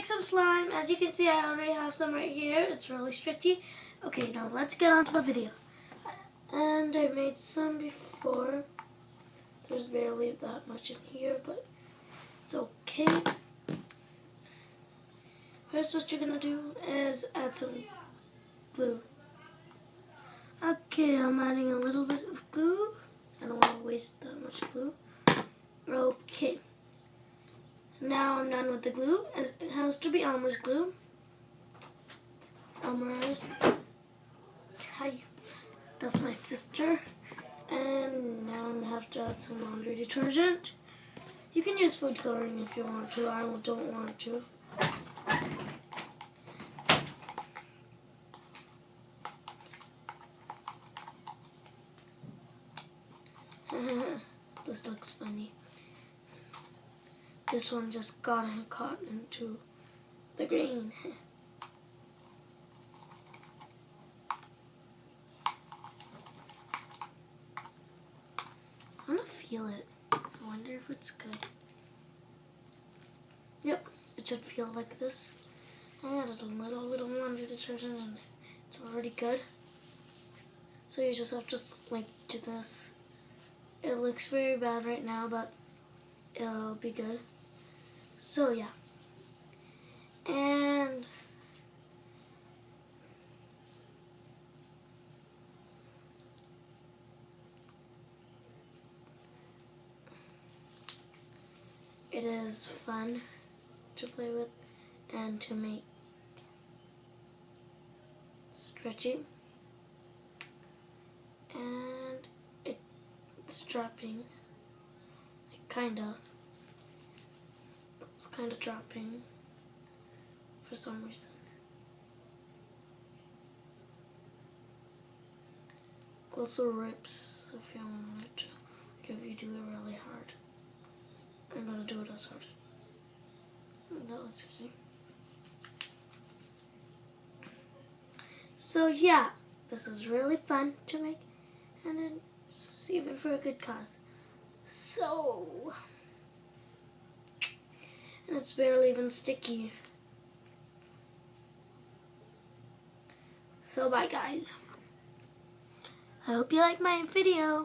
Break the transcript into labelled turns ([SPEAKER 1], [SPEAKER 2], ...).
[SPEAKER 1] make some slime. As you can see, I already have some right here. It's really stretchy. Okay, now let's get on to the video. And I made some before. There's barely that much in here, but it's okay. First, what you're gonna do is add some glue. Okay, I'm adding a little bit of glue. I don't want to waste that much glue. Okay. Now I'm done with the glue. It has to be Elmer's glue. Elmer's. Hi. That's my sister. And now I have to add some laundry detergent. You can use food coloring if you want to. I don't want to. This looks funny. This one just got caught into the green. I want to feel it. I wonder if it's good. Yep, it should feel like this. I added a little laundry detergent and it's already good. So you just have to like do this. It looks very bad right now, but it'll be good. So yeah. And it is fun to play with and to make stretchy. And it's dropping. It's kinda dropping for some reason. Also rips if you want it to. Like if you do it really hard. I'm gonna do it as hard. That was easy. So yeah, this is really fun to make, and it's even for a good cause. So, and it's barely even sticky. So bye guys. I hope you like my video.